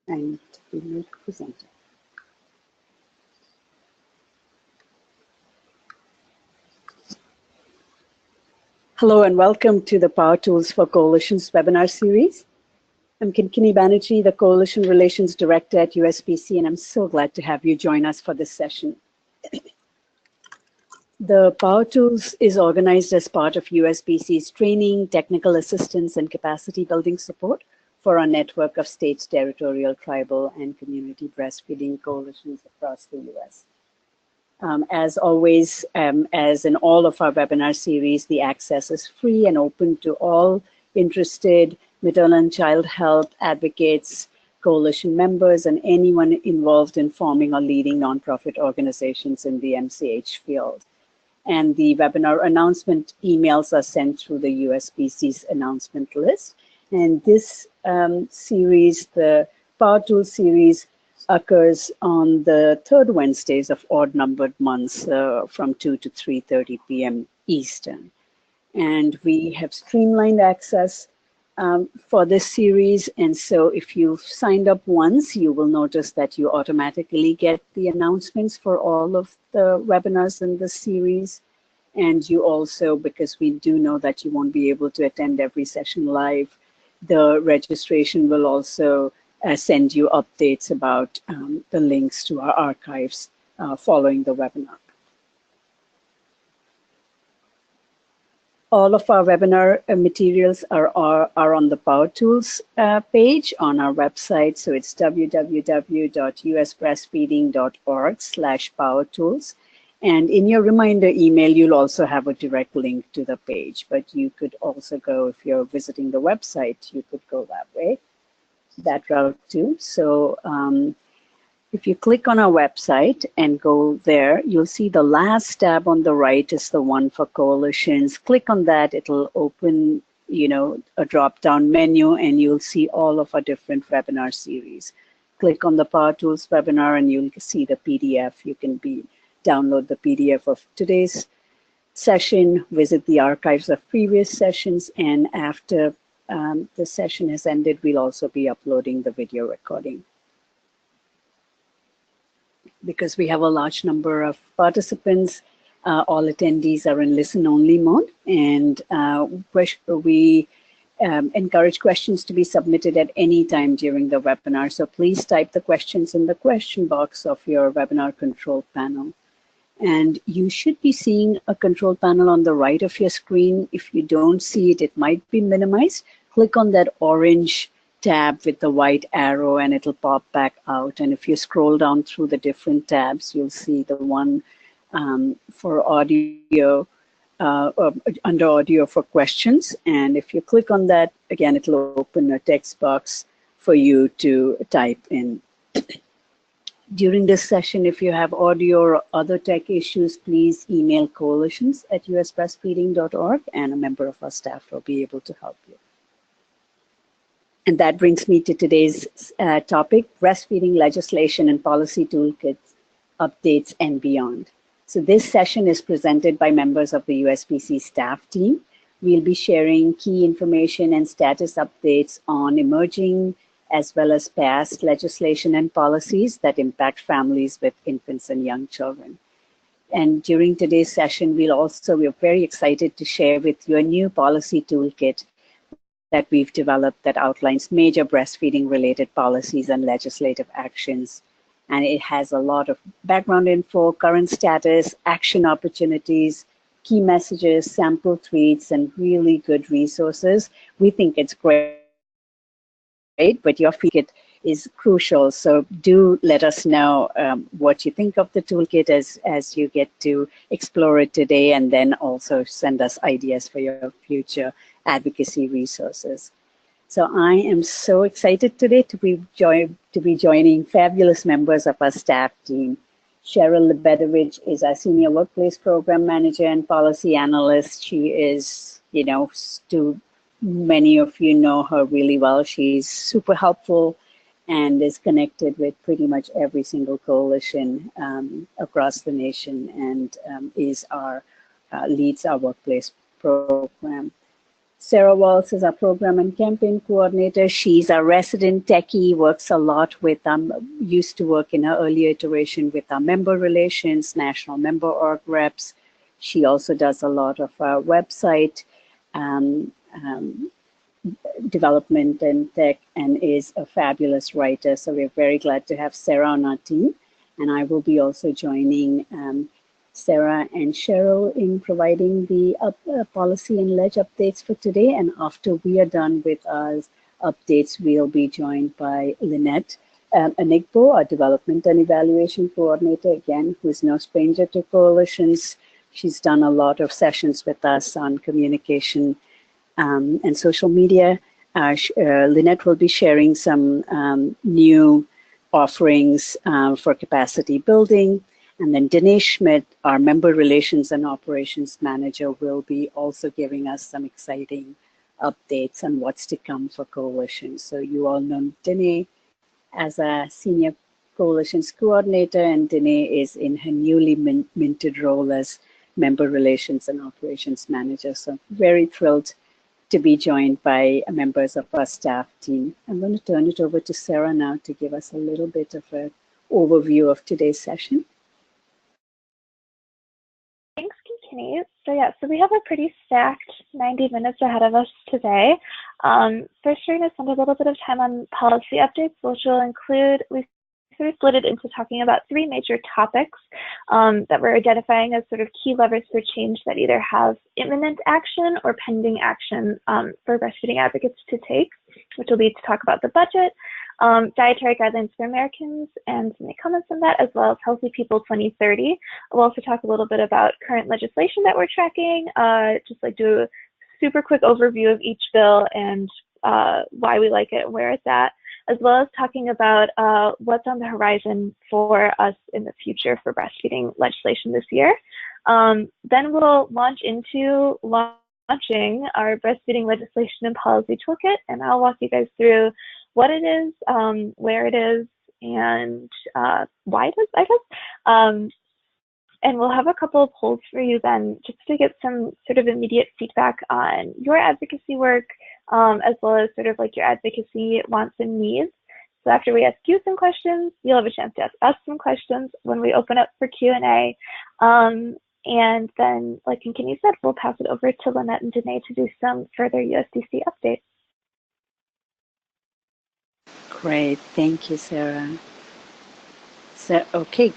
and we will present it. Hello and welcome to the Power Tools for Coalitions webinar series. I'm Kinkini Banerjee, the Coalition Relations Director at USBC, and I'm so glad to have you join us for this session. The Power Tools is organized as part of USBC's training, technical assistance, and capacity building support for our network of state, territorial, tribal, and community breastfeeding coalitions across the US. As always, as in all of our webinar series, the access is free and open to all interested maternal and child health advocates, coalition members, and anyone involved in forming or leading nonprofit organizations in the MCH field. And the webinar announcement emails are sent through the USBC's announcement list. And this series, the Power Tools series, occurs on the third Wednesdays of odd-numbered months from 2 to 3:30 p.m. Eastern. And we have streamlined access for this series. And so if you've signed up once, you will notice that you automatically get the announcements for all of the webinars in this series. And you also, because we do know that you won't be able to attend every session live, the registration will also send you updates about the links to our archives following the webinar. All of our webinar materials are on the Power Tools page on our website. So it's www.usbreastfeeding.org/powertools. And in your reminder email, you'll also have a direct link to the page. But you could also go, if you're visiting the website, you could go that way, that route too. So if you click on our website and go there, you'll see the last tab on the right is the one for coalitions. Click on that, it'll open, a drop-down menu, and you'll see all of our different webinar series. Click on the Power Tools webinar and you'll see the PDF. You can download the PDF of today's session, visit the archives of previous sessions, and after the session has ended, we'll also be uploading the video recording. Because we have a large number of participants, all attendees are in listen-only mode, and we encourage questions to be submitted at any time during the webinar. So please type the questions in the question box of your webinar control panel. And you should be seeing a control panel on the right of your screen. If you don't see it, it might be minimized. Click on that orange tab with the white arrow and it'll pop back out. And if you scroll down through the different tabs, you'll see the one for audio, under audio for questions. And if you click on that, again, it'll open a text box for you to type in. During this session, if you have audio or other tech issues, please email coalitions@usbreastfeeding.org and a member of our staff will be able to help you. And that brings me to today's topic, breastfeeding legislation and policy toolkits, updates and beyond. So this session is presented by members of the USBC staff team. We'll be sharing key information and status updates on emerging as well as past legislation and policies that impact families with infants and young children. And during today's session, we're very excited to share with you a new policy toolkit that we've developed that outlines major breastfeeding-related policies and legislative actions. And it has a lot of background info, current status, action opportunities, key messages, sample tweets, and really good resources. We think it's great, but your feedback is crucial. So do let us know what you think of the toolkit as you get to explore it today, and then also send us ideas for your future advocacy resources. So I am so excited today to be joining fabulous members of our staff team. Cheryl Lebedevich is our Senior Workplace Program Manager and Policy Analyst. She is, many of you know her really well. She's super helpful and is connected with pretty much every single coalition across the nation, and leads our workplace program. Sarah Walls is our program and campaign coordinator. She's a resident techie, works a lot with, used to work in her earlier iteration with our member relations, national member org reps. She also does a lot of our website development and tech, and is a fabulous writer. So we're very glad to have Sarah on our team. And I will be also joining Sarah and Cheryl in providing the policy and ledge updates for today. And after we are done with our updates, we'll be joined by Lynette Anigbo, our development and evaluation coordinator, again, who is no stranger to coalitions. She's done a lot of sessions with us on communication and social media. Lynette will be sharing some new offerings for capacity building. And then Dinesh Schmidt, our member relations and operations manager, will be also giving us some exciting updates on what's to come for coalition. So you all know Dinesh as a senior coalitions coordinator, and Dinesh is in her newly minted role as member relations and operations manager. So very thrilled to be joined by members of our staff team. I'm going to turn it over to Sarah now to give us a little bit of an overview of today's session. Thanks, Kini. So we have a pretty stacked 90 minutes ahead of us today. First, we're going to spend a little bit of time on policy updates, which will include, we sort of split it into talking about three major topics that we're identifying as sort of key levers for change that either have imminent action or pending action for breastfeeding advocates to take, which will be to talk about the budget, dietary guidelines for Americans, and some comments on that, as well as Healthy People 2030. We'll also talk a little bit about current legislation that we're tracking, just like do a super quick overview of each bill and why we like it and where it's at, as well as talking about what's on the horizon for us in the future for breastfeeding legislation this year. Then we'll launch into launching our breastfeeding legislation and policy toolkit, and I'll walk you guys through what it is, where it is, and why it is, I guess. And we'll have a couple of polls for you then, just to get some sort of immediate feedback on your advocacy work, as well as sort of like your advocacy wants and needs. So after we ask you some questions, you'll have a chance to ask us some questions when we open up for Q&A. And then, like Kini said, we'll pass it over to Lynette and Dinesh to do some further USBC updates. Great, thank you, Sarah. So, okay,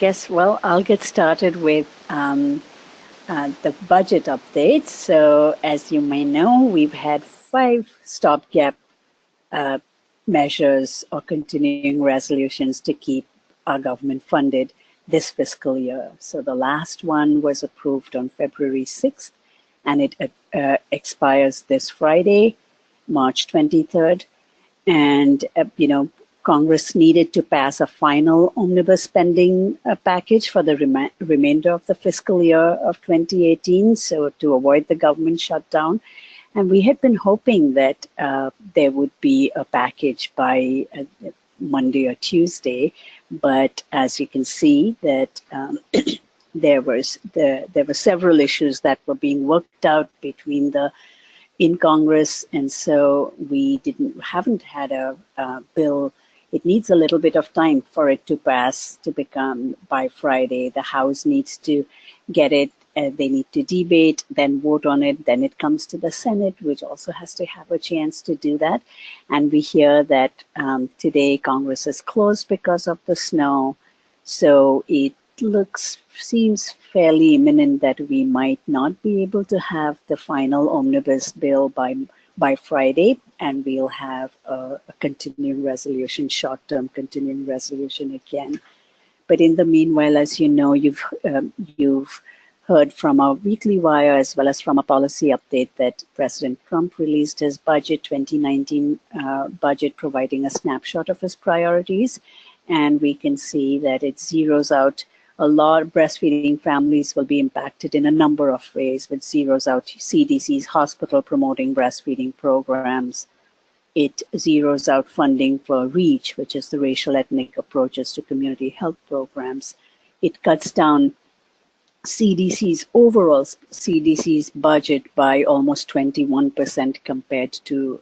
I'll get started with the budget updates. So, as you may know, we've had 5 stopgap measures or continuing resolutions to keep our government funded this fiscal year. So the last one was approved on February 6th, and it expires this Friday, March 23rd. And, Congress needed to pass a final omnibus spending package for the remainder of the fiscal year of 2018, so to avoid the government shutdown. And we had been hoping that there would be a package by Monday or Tuesday, but as you can see that there were several issues that were being worked out in Congress, and so we haven't had a bill. It needs a little bit of time for it to pass, to become by Friday. The House needs to get it. They need to debate, then vote on it. Then it comes to the Senate, which also has to have a chance to do that. And we hear that today Congress is closed because of the snow. So it seems fairly imminent that we might not be able to have the final omnibus bill by Friday, and we'll have a continuing resolution, short-term continuing resolution again. But in the meanwhile, as you know, you've heard from our weekly wire as well as from a policy update that President Trump released his budget 2019 budget, providing a snapshot of his priorities. And we can see that it zeroes out a lot of breastfeeding families will be impacted in a number of ways, but zeroes out CDC's hospital promoting breastfeeding programs. It zeroes out funding for REACH, which is the racial ethnic approaches to community health programs. It cuts down CDC's overall CDC's budget by almost 21% compared to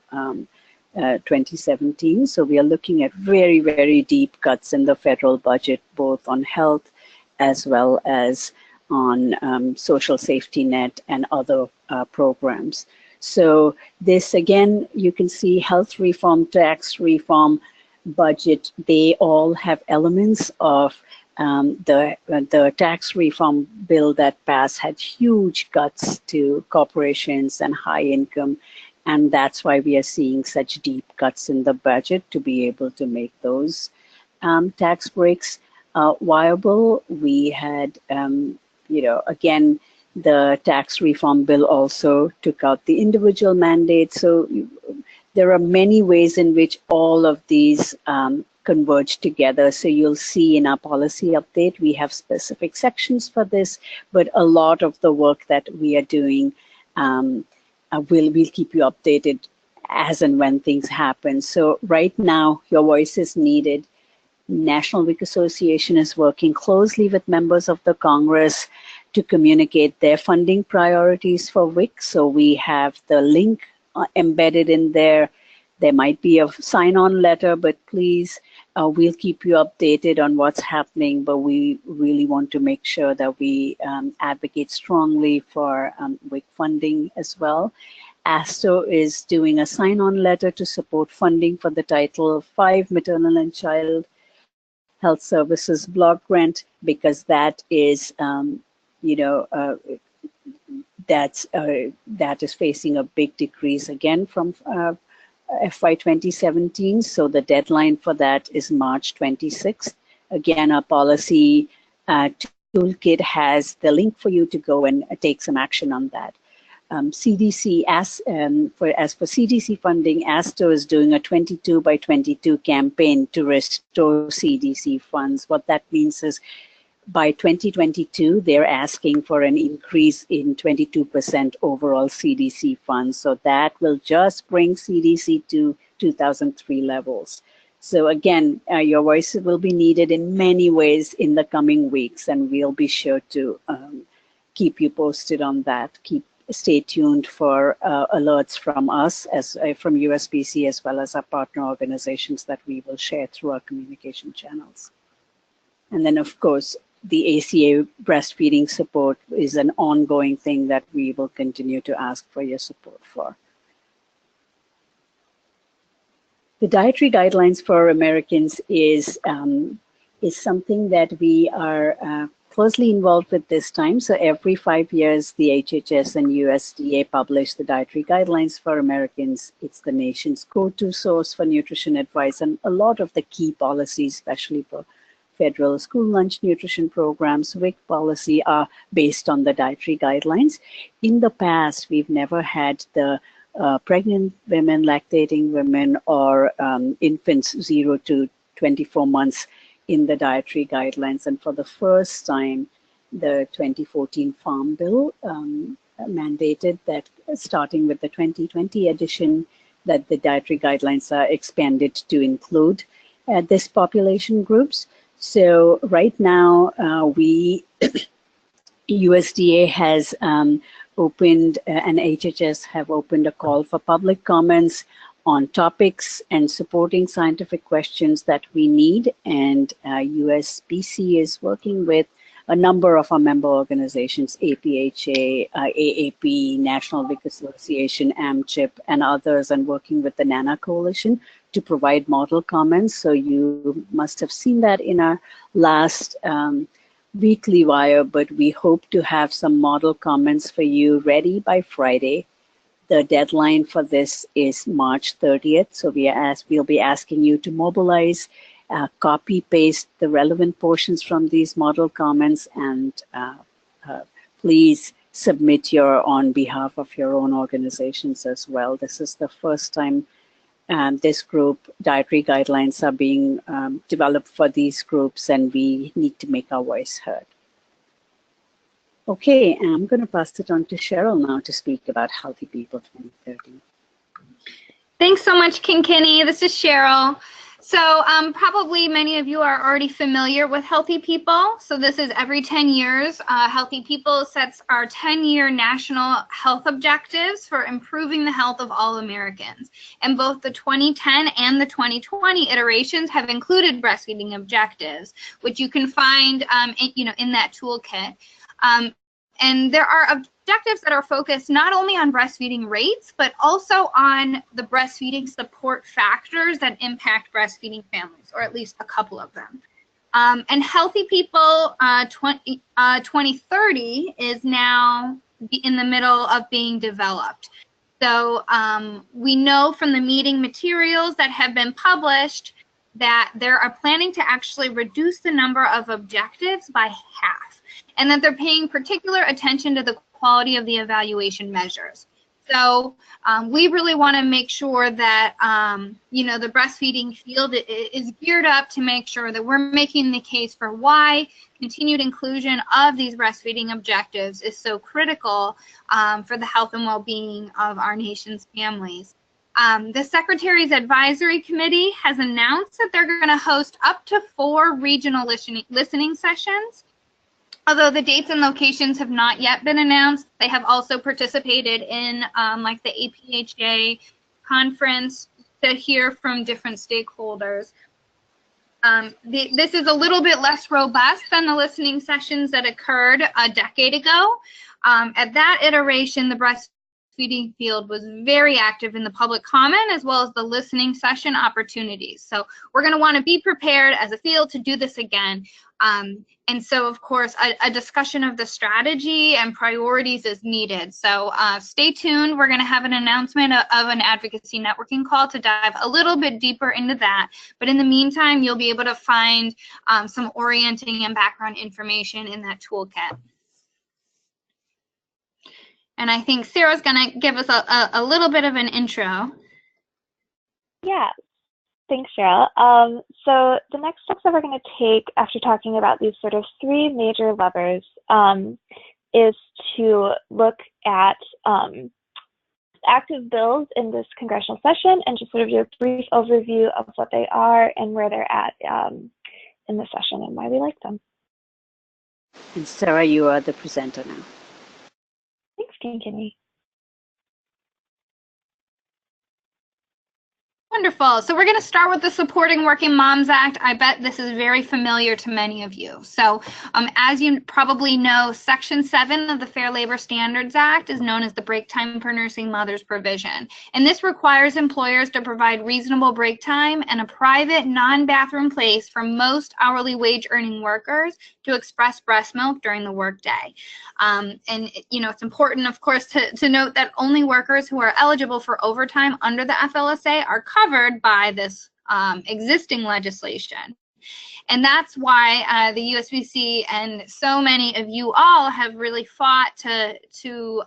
2017. So we are looking at very, very deep cuts in the federal budget, both on health as well as on social safety net and other programs. So this, again, you can see health reform, tax reform, budget, they all have elements of the tax reform bill that passed had huge cuts to corporations and high income. And that's why we are seeing such deep cuts in the budget to be able to make those tax breaks viable. We had, again, the tax reform bill also took out the individual mandate. So there are many ways in which all of these converge together. So you'll see in our policy update, we have specific sections for this, but a lot of the work that we are doing, we'll keep you updated as and when things happen. So right now, your voice is needed. National WIC Association is working closely with members of the Congress to communicate their funding priorities for WIC. So we have the link embedded in there. There might be a sign-on letter, but please, we'll keep you updated on what's happening, but we really want to make sure that we advocate strongly for WIC funding as well. ASTO is doing a sign-on letter to support funding for the Title V Maternal and Child Health Services Block Grant, because that is, that is facing a big decrease again from FY 2017. So the deadline for that is March 26th. Again, our policy toolkit has the link for you to go and take some action on that. CDC, as for CDC funding, ASTO is doing a 22 by 22 campaign to restore CDC funds. What that means is by 2022, they're asking for an increase in 22% overall CDC funds. So that will just bring CDC to 2003 levels. So again, your voice will be needed in many ways in the coming weeks, and we'll be sure to keep you posted on that. Stay tuned for alerts from us, from USBC, as well as our partner organizations that we will share through our communication channels. And then, of course, the ACA breastfeeding support is an ongoing thing that we will continue to ask for your support for. The dietary guidelines for Americans is something that we are closely involved with this time. So every 5 years, the HHS and USDA publish the dietary guidelines for Americans. It's the nation's go-to source for nutrition advice, and a lot of the key policies, especially for federal school lunch nutrition programs, WIC policy, are based on the dietary guidelines. In the past, we've never had the pregnant women, lactating women, or infants 0 to 24 months in the dietary guidelines. And for the first time, the 2014 Farm Bill mandated that, starting with the 2020 edition, that the dietary guidelines are expanded to include this population groups. So right now, USDA has opened, and HHS have opened a call for public comments on topics and supporting scientific questions that we need. And USBC is working with a number of our member organizations, APHA, AAP, National WIC Association, AMCHIP, and others, and working with the NANA Coalition to provide model comments. So you must have seen that in our last weekly wire, but we hope to have some model comments for you ready by Friday. The deadline for this is March 30th. So we'll be asking you to mobilize, copy paste the relevant portions from these model comments, and please submit on behalf of your own organizations as well. This is the first time this group dietary guidelines are being developed for these groups, and we need to make our voice heard. Okay, I'm going to pass it on to Cheryl now to speak about Healthy People 2030. Thanks so much, Kinkini. This is Cheryl. So probably many of you are already familiar with Healthy People. So this is every 10 years. Healthy People sets our 10-year national health objectives for improving the health of all Americans. And both the 2010 and the 2020 iterations have included breastfeeding objectives, which you can find in that toolkit. And there are objectives that are focused not only on breastfeeding rates, but also on the breastfeeding support factors that impact breastfeeding families, or at least a couple of them. And Healthy People 2030 is now in the middle of being developed. So we know from the meeting materials that have been published that they are planning to actually reduce the number of objectives by half, and that they're paying particular attention to the quality of the evaluation measures. So we really want to make sure that, the breastfeeding field is geared up to make sure that we're making the case for why continued inclusion of these breastfeeding objectives is so critical for the health and well-being of our nation's families. The Secretary's Advisory Committee has announced that they're going to host up to 4 regional listening sessions. Although the dates and locations have not yet been announced, they have also participated in like the APHA conference to hear from different stakeholders. This is a little bit less robust than the listening sessions that occurred a decade ago. At that iteration, the breastfeeding field was very active in the public comment as well as the listening session opportunities. So we're going to want to be prepared as a field to do this again. And so, of course, a discussion of the strategy and priorities is needed. So stay tuned. We're going to have an announcement of an advocacy networking call to dive a little bit deeper into that. But in the meantime, you'll be able to find some orienting and background information in that toolkit. And I think Sarah's going to give us a little bit of an intro. Yeah. Thanks, Cheryl. So the next steps that we're going to take after talking about these sort of 3 major levers is to look at active bills in this congressional session and just sort of do a brief overview of what they are and where they're at in the session and why we like them. And Sarah, you are the presenter now. Thanks, Kinkini. Wonderful. So we're going to start with the Supporting Working Moms Act. I bet this is very familiar to many of you. So as you probably know, Section 7 of the Fair Labor Standards Act is known as the Break Time for Nursing Mothers provision. And this requires employers to provide reasonable break time and a private non-bathroom place for most hourly wage earning workers to express breast milk during the workday. And it's important, of course, to note that only workers who are eligible for overtime under the FLSA are covered by this existing legislation. And that's why the USBC and so many of you all have really fought to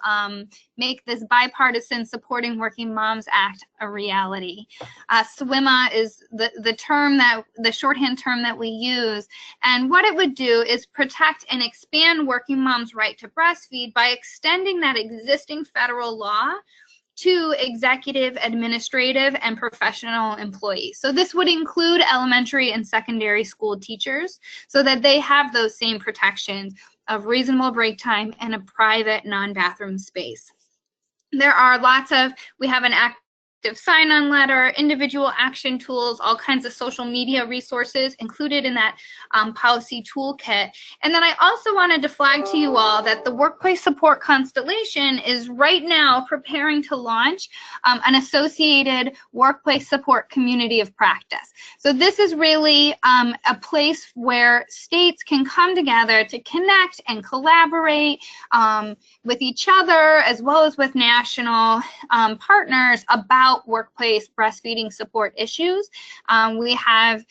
make this bipartisan Supporting Working Moms Act a reality. SWMA is the shorthand term that we use. And what it would do is protect and expand working moms' right to breastfeed by extending that existing federal law to executive, administrative, and professional employees. So this would include elementary and secondary school teachers so that they have those same protections of reasonable break time and a private non-bathroom space. There are we have an active sign-on letter, individual action tools, all kinds of social media resources included in that policy toolkit. And then I also wanted to flag to you all that the Workplace Support Constellation is right now preparing to launch an associated workplace support community of practice. So this is really a place where states can come together to connect and collaborate with each other as well as with national partners about workplace breastfeeding support issues. We have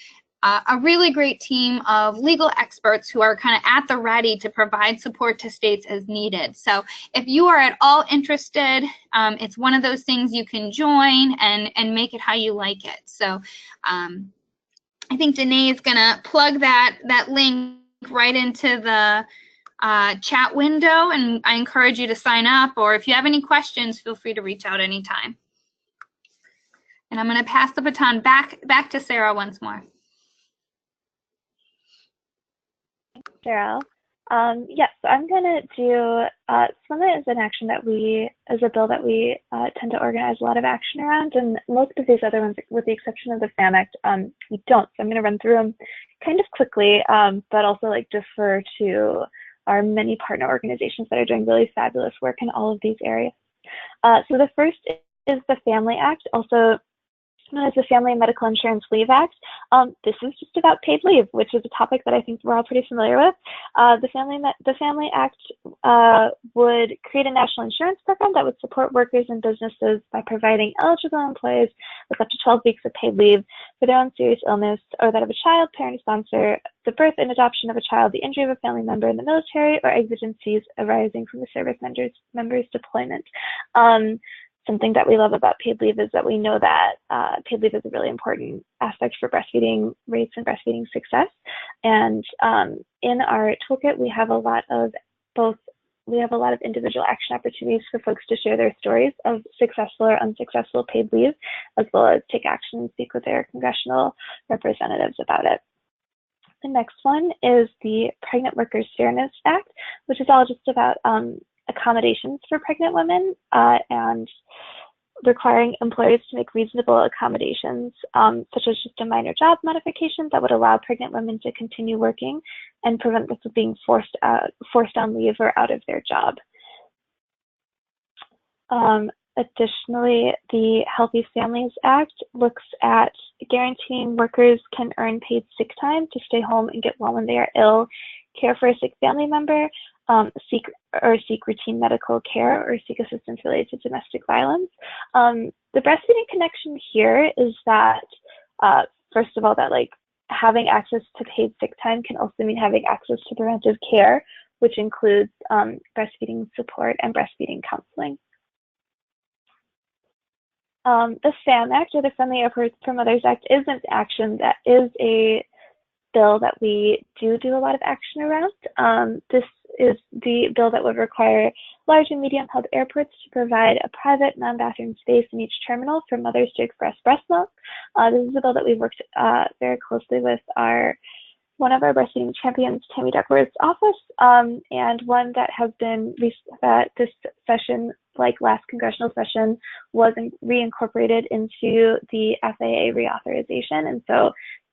a really great team of legal experts who are kind of at the ready to provide support to states as needed. So if you are at all interested, it's one of those things you can join and make it how you like it. So I think Danae is going to plug that link right into the chat window, and I encourage you to sign up, or if you have any questions, feel free to reach out anytime. And And I'm going to pass the baton back to Sarah once more. Cheryl. Yes, so I'm going to do, SWIMA is an action that is a bill that we tend to organize a lot of action around, and most of these other ones, with the exception of the FAM Act, we don't. So I'm going to run through them kind of quickly, but also like defer to our many partner organizations that are doing really fabulous work in all of these areas. So the first is the Family Act, also known as the Family and Medical Insurance Leave Act. This is just about paid leave, which is a topic that I think we're all pretty familiar with. The Family Act would create a national insurance program that would support workers and businesses by providing eligible employees with up to 12 weeks of paid leave for their own serious illness or that of a child, parent, sponsor, the birth and adoption of a child, the injury of a family member in the military, or exigencies arising from the service member's deployment. Something that we love about paid leave is that we know that paid leave is a really important aspect for breastfeeding rates and breastfeeding success. And in our toolkit, we have a lot of individual action opportunities for folks to share their stories of successful or unsuccessful paid leave, as well as take action and speak with their congressional representatives about it. The next one is the Pregnant Workers Fairness Act, which is all just about accommodations for pregnant women and requiring employers to make reasonable accommodations, such as just a minor job modification that would allow pregnant women to continue working and prevent them from being forced on leave or out of their job. Additionally, the Healthy Families Act looks at guaranteeing workers can earn paid sick time to stay home and get well when they are ill, care for a sick family member, seek routine medical care, or seek assistance related to domestic violence. The breastfeeding connection here is that, first of all, that like having access to paid sick time can also mean having access to preventive care, which includes breastfeeding support and breastfeeding counseling. The FAM Act, or the Friendly Airports for Mothers Act, is an action that is a bill that we do a lot of action around. This is the bill that would require large and medium hub airports to provide a private non-bathroom space in each terminal for mothers to express breast milk. This is a bill that we've worked very closely with one of our breastfeeding champions, Tammy Duckworth's office, and one that has been this session, like last congressional session, was reincorporated into the FAA reauthorization. And so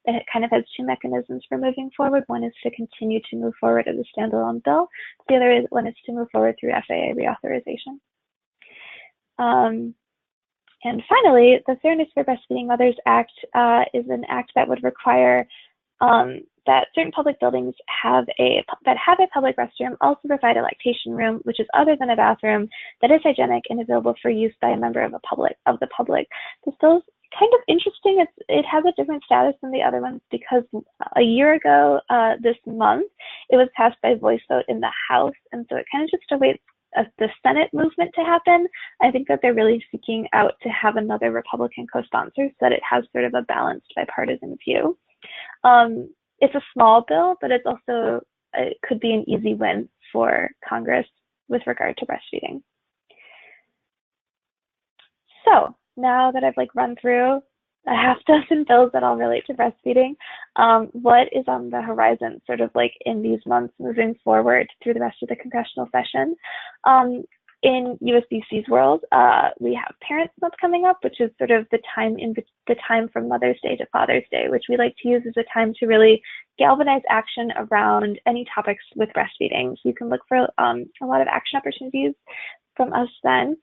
it kind of has two mechanisms for moving forward. One is to continue to move forward as a standalone bill. The other one is to move forward through FAA reauthorization. And finally, the Fairness for Breastfeeding Mothers Act is an act that would require that certain public buildings that have a public restroom also provide a lactation room, which is other than a bathroom, that is hygienic and available for use by a member of the public. This bill is kind of interesting. It has a different status than the other ones because a year ago this month, it was passed by voice vote in the House, and so it kind of just awaits the Senate movement to happen. I think that they're really seeking out to have another Republican co-sponsor so that it has sort of a balanced bipartisan view. It's a small bill, but it could be an easy win for Congress with regard to breastfeeding. So now that I've run through a half dozen bills that all relate to breastfeeding, what is on the horizon sort of in these months moving forward through the rest of the congressional session? In USBC's world, we have Parents Month coming up, which is sort of the time from Mother's Day to Father's Day, which we like to use as a time to really galvanize action around any topics with breastfeeding. So you can look for a lot of action opportunities from us then.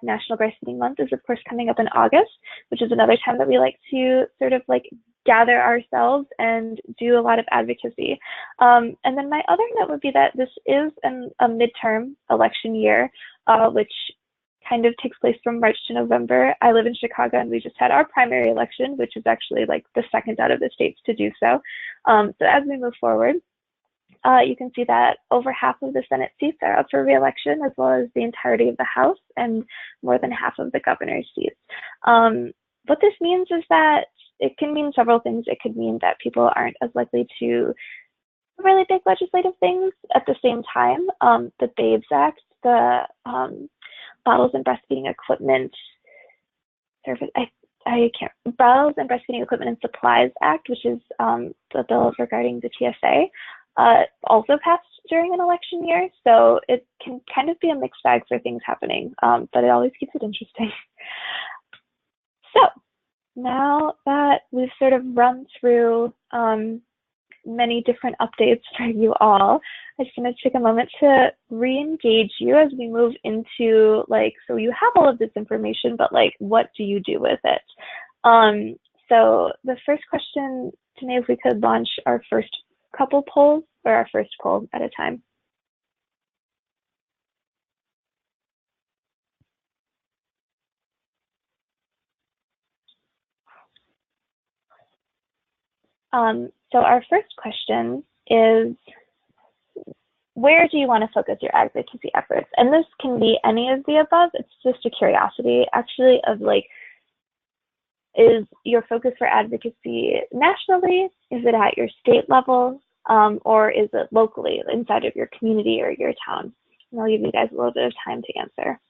National Breastfeeding Month is, of course, coming up in August, which is another time that we like to sort of gather ourselves and do a lot of advocacy. And then my other note would be that this is a midterm election year, which kind of takes place from March to November. I live in Chicago, and we just had our primary election, which is actually the second out of the states to do so. So as we move forward, you can see that over half of the Senate seats are up for re-election, as well as the entirety of the House and more than half of the governor's seats. What this means is that it can mean several things. It could mean that people aren't as likely to really big legislative things at the same time. The BABES Act, the Bottles and Breastfeeding Equipment Service, Bottles and Breastfeeding Equipment and Supplies Act, which is the bill regarding the TSA, also passed during an election year. So it can kind of be a mixed bag for things happening, but it always keeps it interesting. So now that we've sort of run through many different updates for you all, I just want to take a moment to re-engage you as we move into, like, so you have all of this information, but like, what do you do with it? So the first question, Tanae, if we could launch our first couple polls, or our first poll at a time. So our first question is, where do you want to focus your advocacy efforts? And this can be any of the above. It's just a curiosity, actually, of like, is your focus for advocacy nationally? Is it at your state level? Or is it locally, inside of your community or your town? And I'll give you guys a little bit of time to answer.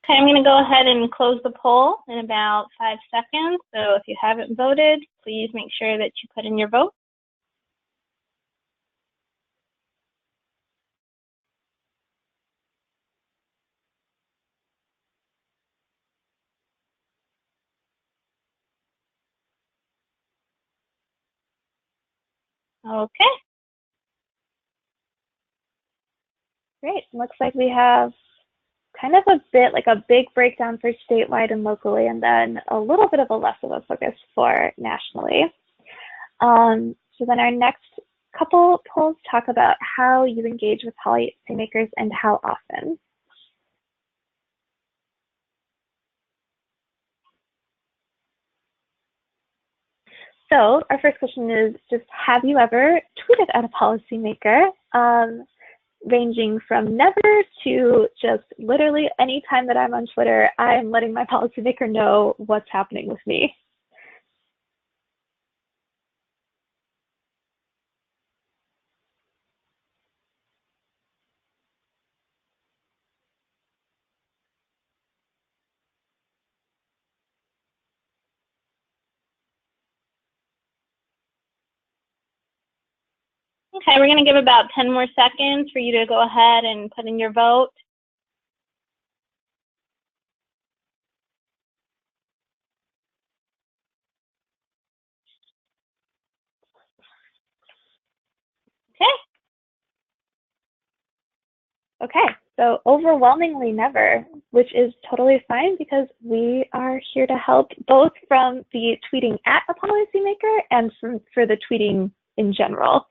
Okay, I'm going to go ahead and close the poll in about 5 seconds. So if you haven't voted, please make sure that you put in your vote. Okay. Great. Looks like we have kind of a bit like a big breakdown for statewide and locally, and then a little bit of a less of a focus for nationally. So then our next couple polls talk about how you engage with policymakers and how often. So our first question is just, have you ever tweeted at a policymaker? Ranging from never to just literally any time that I'm on Twitter, I'm letting my policymaker know what's happening with me. Okay, we're going to give about 10 more seconds for you to go ahead and put in your vote. Okay, so overwhelmingly never, which is totally fine because we are here to help both from the tweeting at a policymaker and for the tweeting in general.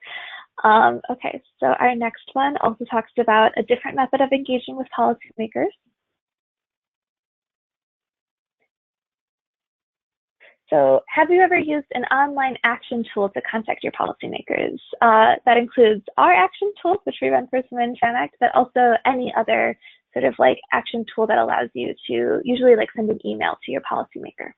Okay, so our next one also talks about a different method of engaging with policymakers. So have you ever used an online action tool to contact your policymakers? That includes our action tools, which we run for the Women's Fan Act, but also any other sort of like action tool that allows you to usually like send an email to your policymaker.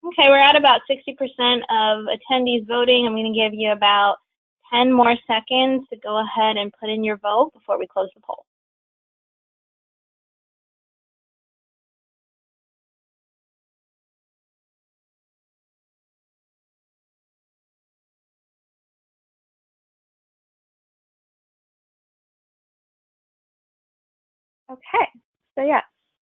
Okay, we're at about 60% of attendees voting. I'm going to give you about 10 more seconds to go ahead and put in your vote before we close the poll. Okay, so yeah,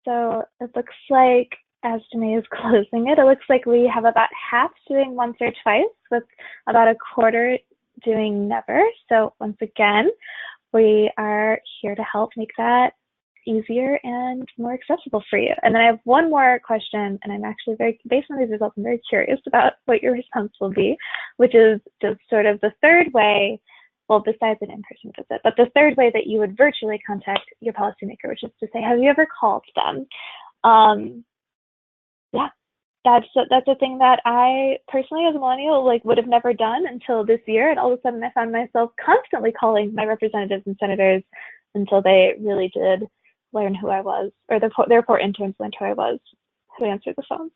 so it looks like as Janae is closing it, it looks like we have about half doing once or twice, with about a quarter doing never. So once again, we are here to help make that easier and more accessible for you. And then I have one more question, and I'm actually based on these results, I'm very curious about what your response will be, which is just sort of the third way, well, besides an in-person visit, but the third way that you would virtually contact your policymaker, which is to say, have you ever called them? Yeah, that's a thing that I personally, as a millennial, like would have never done until this year, and all of a sudden I found myself constantly calling my representatives and senators until they really did learn who I was, or their poor interns learned who I was, who answered the phone.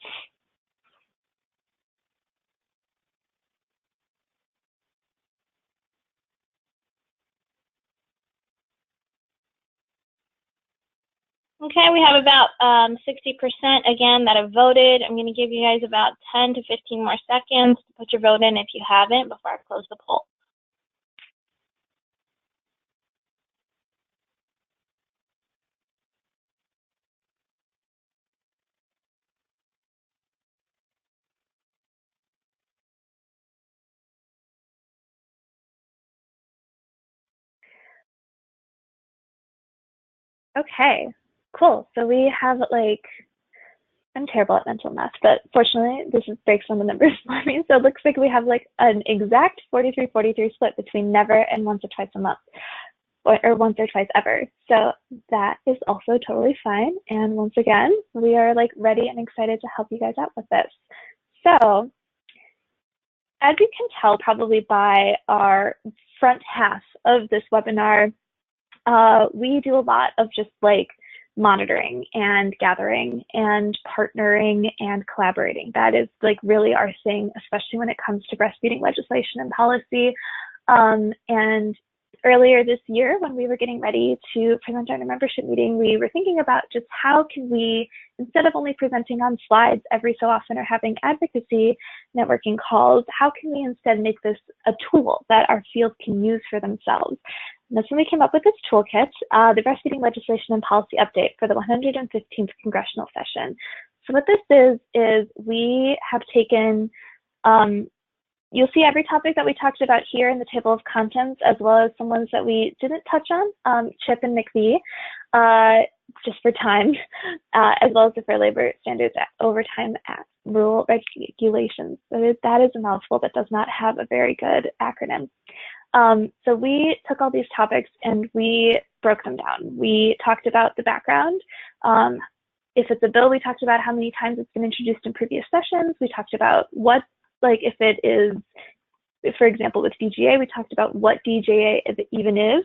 Okay, we have about 60% again that have voted. I'm going to give you guys about 10 to 15 more seconds to put your vote in if you haven't before I close the poll. Okay, cool. So we have like, I'm terrible at mental math, but fortunately this breaks on the numbers for me. So it looks like we have like an exact 43-43 split between never and once or twice a month, or once or twice ever. So that is also totally fine. And once again, we are like ready and excited to help you guys out with this. So as you can tell probably by our front half of this webinar, we do a lot of just like monitoring and gathering and partnering and collaborating. That is like really our thing, especially when it comes to breastfeeding legislation and policy. And earlier this year, when we were getting ready to present our membership meeting, we were thinking about just how can we, instead of only presenting on slides every so often or having advocacy networking calls, how can we instead make this a tool that our field can use for themselves? And that's when we came up with this toolkit, the Breastfeeding Legislation and Policy Update for the 115th Congressional Session. So what this is we have taken, you'll see every topic that we talked about here in the table of contents, as well as some ones that we didn't touch on, Chip and McVie, just for time, as well as the Fair Labor Standards Overtime Act rule regulations. So that is a mouthful that does not have a very good acronym. So we took all these topics and we broke them down. We talked about the background. If it's a bill, we talked about how many times it's been introduced in previous sessions. We talked about what, like if it is, for example, with DGA, we talked about what DGA even is.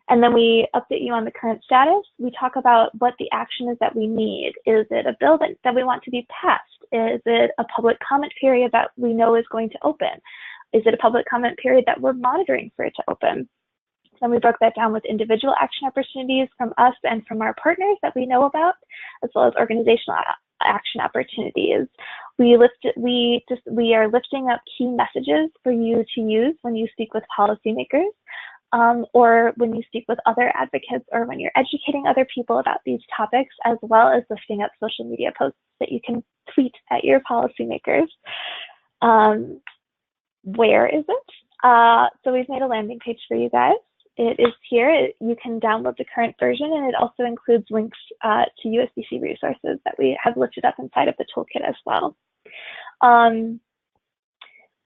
And then we update you on the current status. We talk about what the action is that we need. Is it a bill that we want to be passed? Is it a public comment period that we know is going to open? Is it a public comment period that we're monitoring for it to open? Then we broke that down with individual action opportunities from us and from our partners that we know about, as well as organizational action opportunities. We are lifting up key messages for you to use when you speak with policymakers, or when you speak with other advocates, or when you're educating other people about these topics, as well as lifting up social media posts that you can tweet at your policymakers. Where is it? So we've made a landing page for you guys. It is here. You can download the current version, and it also includes links to USBC resources that we have lifted up inside of the toolkit as well.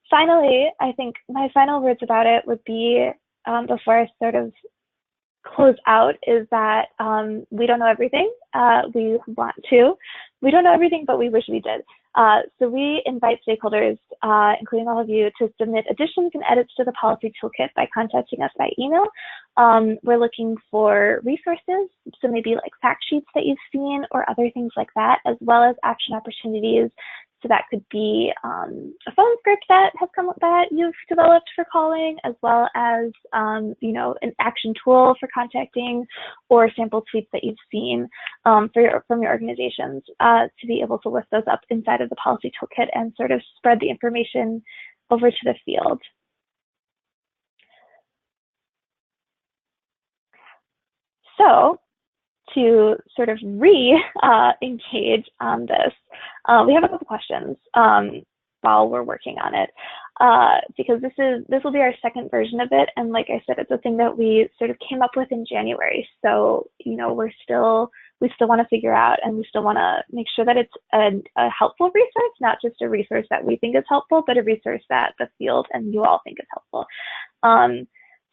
Finally, I think my final words about it would be, before I sort of close out, is that we don't know everything. We want to. We don't know everything, but we wish we did. So we invite stakeholders, including all of you, to submit additions and edits to the policy toolkit by contacting us by email. We're looking for resources, so maybe like fact sheets that you've seen or other things like that, as well as action opportunities. So that could be a phone script that has come that you've developed for calling, as well as you know, an action tool for contacting, or sample tweets that you've seen from your organizations, to be able to lift those up inside of the policy toolkit and sort of spread the information over to the field. So to sort of re-engage on this, we have a couple questions while we're working on it, because this will be our second version of it, and like I said, it's a thing that we sort of came up with in January. So you know, we still want to figure out, and we still want to make sure that it's a helpful resource, not just a resource that we think is helpful, but a resource that the field and you all think is helpful.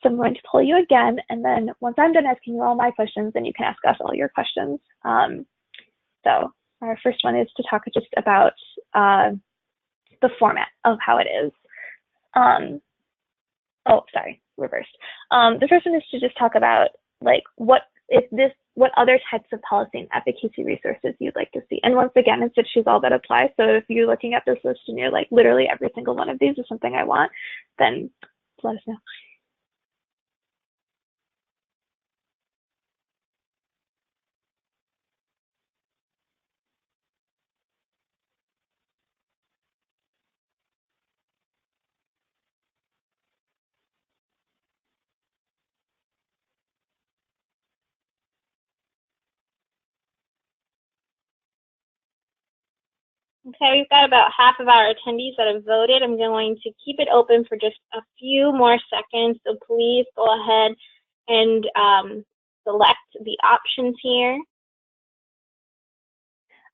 So I'm going to pull you again, and then once I'm done asking you all my questions, then you can ask us all your questions. So our first one is to talk just about the format of how it is. Oh, sorry, reversed. The first one is to just talk about like what other types of policy and advocacy resources you'd like to see. And once again, it's that she's all that applies. So if you're looking at this list and you're like, literally every single one of these is something I want, then let us know. Okay, we've got about half of our attendees that have voted. I'm going to keep it open for just a few more seconds, so please go ahead and select the options here.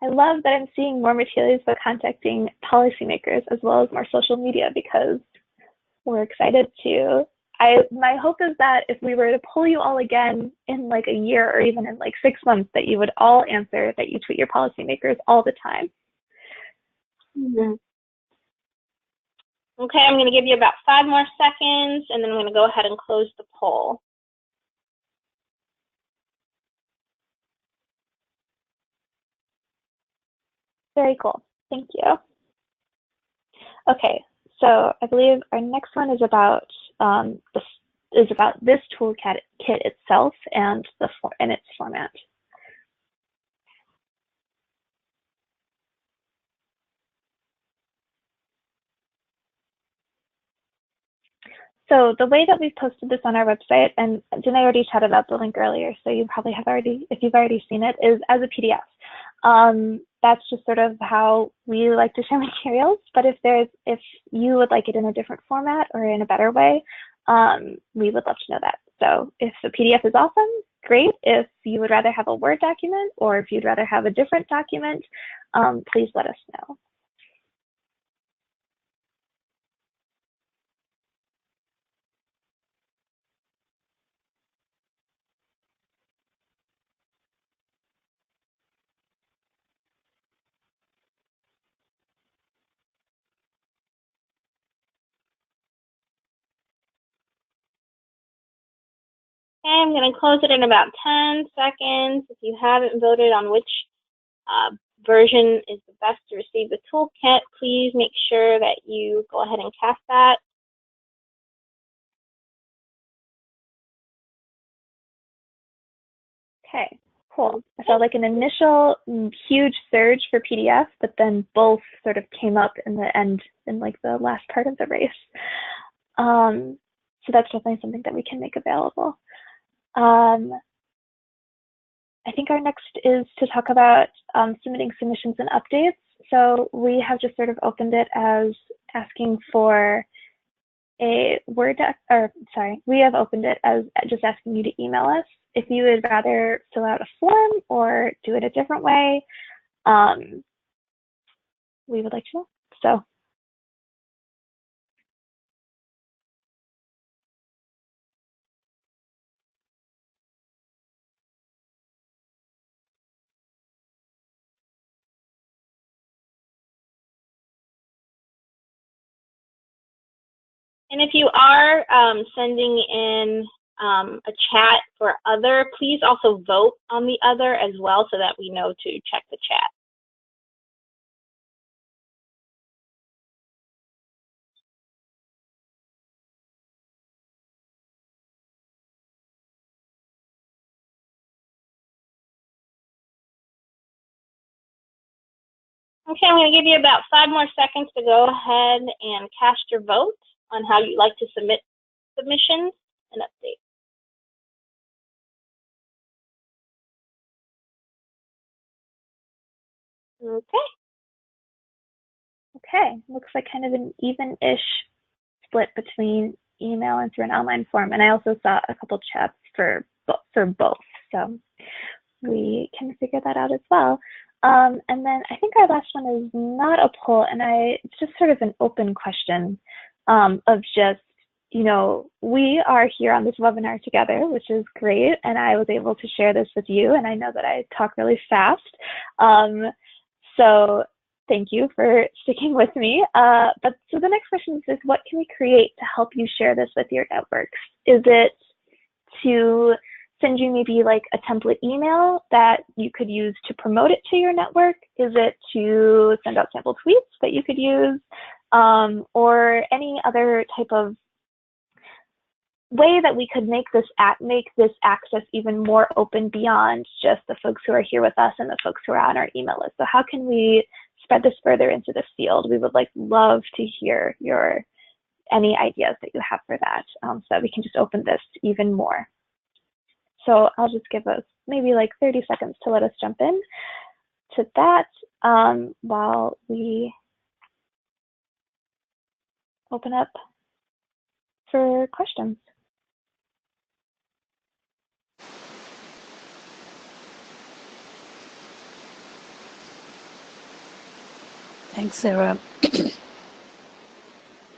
I love that I'm seeing more materials about contacting policymakers as well as more social media, because we're excited to. My hope is that if we were to pull you all again in like a year or even in like 6 months, that you would all answer that you tweet your policymakers all the time. Mm-hmm. Okay, I'm going to give you about 5 more seconds, and then I'm going to go ahead and close the poll. Very cool. Thank you. Okay, so I believe our next one is about this toolkit itself and its format. So the way that we've posted this on our website, and Janae already chatted about the link earlier, so you probably have already, if you've already seen it, is as a PDF. That's just sort of how we like to share materials. But if you would like it in a different format or in a better way, we would love to know that. So if the PDF is awesome, great. If you would rather have a Word document, or if you'd rather have a different document, please let us know. Okay, I'm going to close it in about 10 seconds. If you haven't voted on which version is the best to receive the toolkit, please make sure that you go ahead and cast that. Okay, cool. I saw like an initial huge surge for PDF, but then both sort of came up in the end, in like the last part of the race. So that's definitely something that we can make available. I think our next is to talk about submitting submissions and updates. So we have just sort of opened it as asking for a Word doc, or sorry, we have opened it as just asking you to email us. If you would rather fill out a form or do it a different way, we would like to know. So. And if you are sending in a chat for other, please also vote on the other as well, so that we know to check the chat. Okay, I'm going to give you about 5 more seconds to go ahead and cast your vote on how you'd like to submit submissions and updates. Okay. Okay, looks like kind of an even-ish split between email and through an online form. And I also saw a couple chats for both, so we can figure that out as well. And then I think our last one is not a poll, and it's just sort of an open question of just, you know, we are here on this webinar together, which is great, and I was able to share this with you, and I know that I talk really fast. So thank you for sticking with me. But so the next question is, what can we create to help you share this with your networks? Is it to send you maybe like a template email that you could use to promote it to your network? Is it to send out sample tweets that you could use? Or any other type of way that we could make this access even more open beyond just the folks who are here with us and the folks who are on our email list? So how can we spread this further into the field? We would love to hear any ideas that you have for that, so that we can just open this even more. So I'll just give us maybe like 30 seconds to let us jump in to that while we open up for questions. Thanks, Sarah.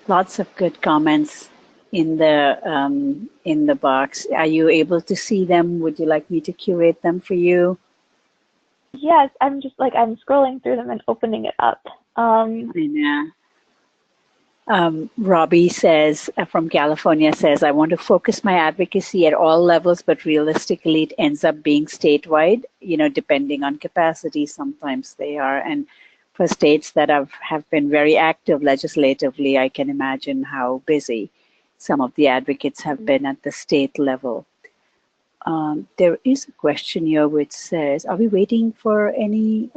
Lots of good comments in the box. Are you able to see them? Would you like me to curate them for you? Yes, I'm just I'm scrolling through them and opening it up. Robbie says, from California says, I want to focus my advocacy at all levels, but realistically it ends up being statewide, depending on capacity. Sometimes they are. And for states that have been very active legislatively, I can imagine how busy some of the advocates have been at the state level. There is a question here which says, are we waiting for any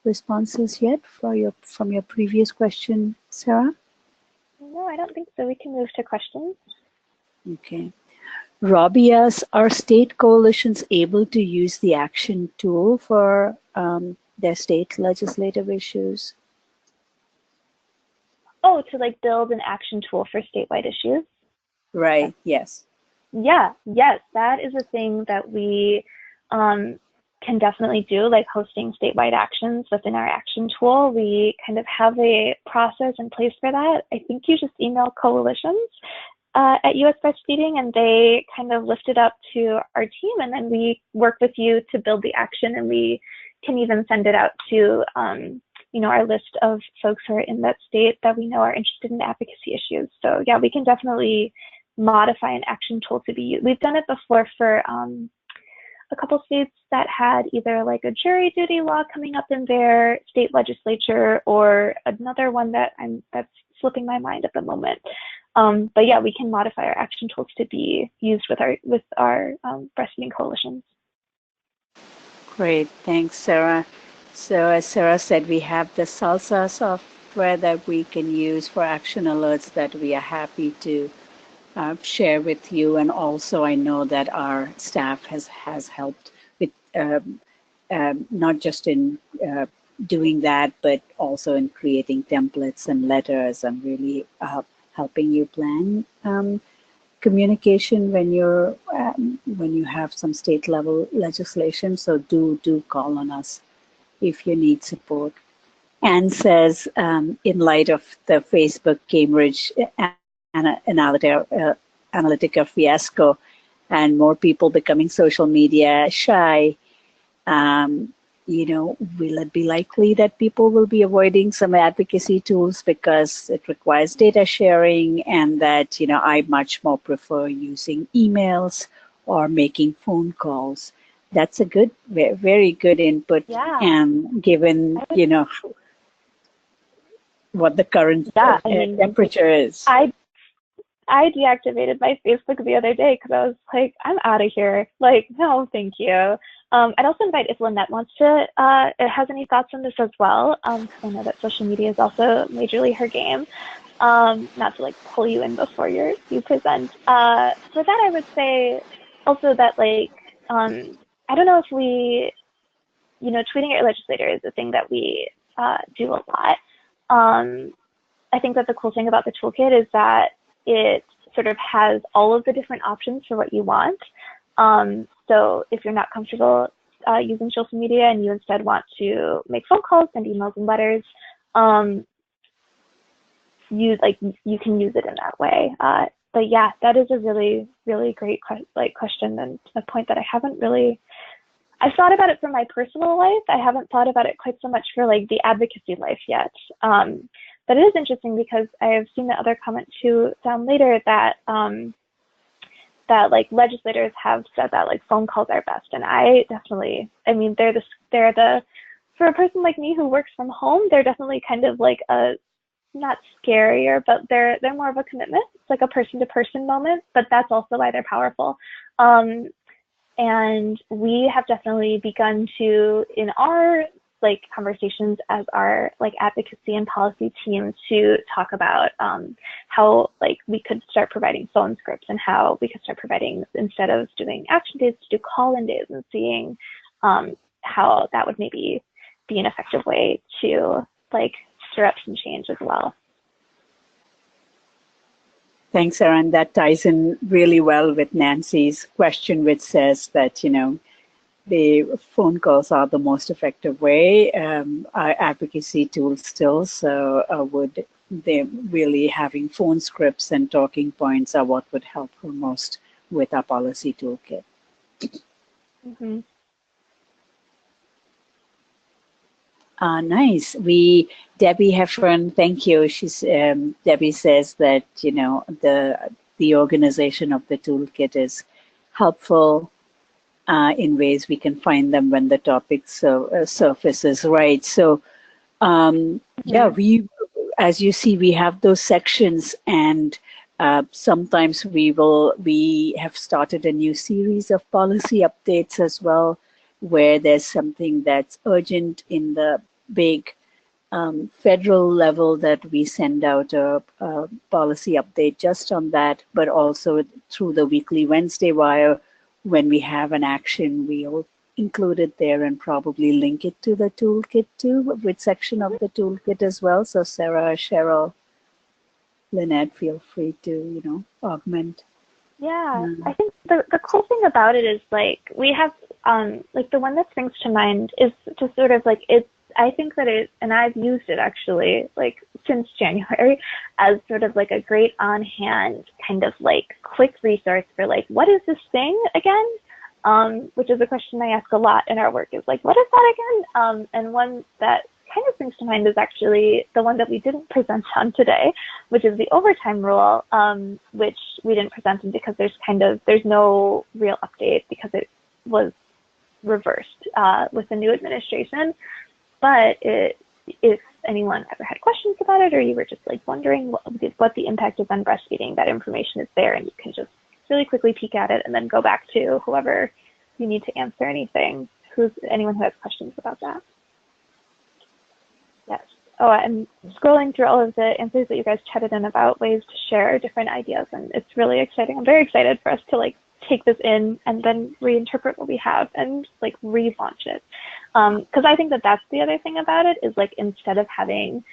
responses yet from your previous question, Sarah? No, I don't think so. We can move to questions. Okay. Robbie asks, are state coalitions able to use the action tool for their state legislative issues? Oh, to build an action tool for statewide issues? Right, yes. Yeah, yes, that is a thing that we can definitely do, hosting statewide actions within our action tool. We kind of have a process in place for that. I think you just email coalitions at US Breastfeeding, and they kind of lift it up to our team, and then we work with you to build the action, and we can even send it out to our list of folks who are in that state that we know are interested in advocacy issues. So yeah, we can definitely modify an action tool to be used. We've done it before for a couple states that had either a jury duty law coming up in their state legislature, or another one that's slipping my mind at the moment. But yeah, we can modify our action tools to be used with our breastfeeding coalitions. Great, thanks, Sarah. So as Sarah said, we have the Salsa software that we can use for action alerts that we are happy to share with you. And also I know that our staff has helped with not just in doing that, but also in creating templates and letters and really helping you plan communication when you have some state level legislation. So do call on us if you need support. Anne says, in light of the Facebook Cambridge Analytica fiasco and more people becoming social media shy, will it be likely that people will be avoiding some advocacy tools because it requires data sharing, and that, I much more prefer using emails or making phone calls? That's a good, very good input. Yeah. And given, what the current temperature is. I deactivated my Facebook the other day because I was like, I'm out of here. No, thank you. I'd also invite if Lynette wants to, has any thoughts on this as well. I know that social media is also majorly her game. Not to pull you in before you present. For that, I would say also that I don't know if we, tweeting your legislator is a thing that we do a lot. I think that the cool thing about the toolkit is that it sort of has all of the different options for what you want. So if you're not comfortable using social media and you instead want to make phone calls, send emails and letters, you can use it in that way. But yeah, that is a really, really great question, and a point that I I've thought about it for my personal life. I haven't thought about it quite so much for like the advocacy life yet. But it is interesting because I have seen the other comment too down later that that like legislators have said that like phone calls are best, and I definitely, I mean, they're the for a person like me who works from home, they're definitely kind of like a, not scarier, but they're more of a commitment. It's like a person-to-person moment, but that's also why they're powerful. And we have definitely begun to, in our like conversations as our like advocacy and policy team, to talk about how like we could start providing phone scripts, and how we could start providing, instead of doing action days, to do call-in days, and seeing how that would maybe be an effective way to like stir up some change as well. Thanks, Sarah. And that ties in really well with Nancy's question, which says that, you know, the phone calls are the most effective way. Our advocacy tools still, so would they really having phone scripts and talking points are what would help her most with our policy toolkit. Mm-hmm. Nice. Debbie Heffern, thank you. She's Debbie says that, you know, the organization of the toolkit is helpful in ways we can find them when the topic surfaces, right? So, yeah, as you see, we have those sections, and sometimes we have started a new series of policy updates as well, where there's something that's urgent in the big federal level that we send out a policy update just on that, but also through the weekly Wednesday wire, when we have an action, we'll include it there and probably link it to the toolkit too, with section of the toolkit as well. So Sarah, Cheryl, Lynette, feel free to, you know, augment. Yeah, I think the cool thing about it is like we have like the one that springs to mind is just sort of like it's, I think that it, and I've used it actually like since January as sort of like a great on hand kind of like quick resource for like, what is this thing again? Which is a question I ask a lot in our work, is like, what is that again? And one that kind of brings to mind is actually the one that we didn't present on today, which is the overtime rule, which we didn't present on because there's no real update because it was reversed with the new administration. But if anyone ever had questions about it, or you were just like wondering what the impact is on breastfeeding, that information is there, and you can just really quickly peek at it and then go back to whoever you need to answer anything, anyone who has questions about that. Yes. Oh, I'm scrolling through all of the answers that you guys chatted in about ways to share different ideas, and it's really exciting. I'm very excited for us to like take this in and then reinterpret what we have and like relaunch it. Because I think that that's the other thing about it, is like instead of having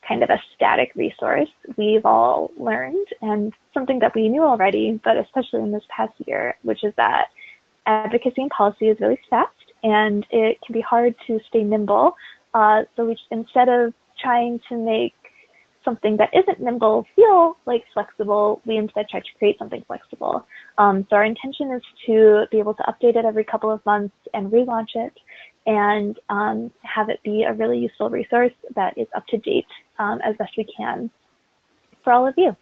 kind of a static resource, we've all learned, and something that we knew already, but especially in this past year, which is that advocacy and policy is really fast and it can be hard to stay nimble. So instead of trying to make something that isn't nimble feel like flexible, we instead try to create something flexible. So our intention is to be able to update it every couple of months and relaunch it, and have it be a really useful resource that is up to date as best we can for all of you.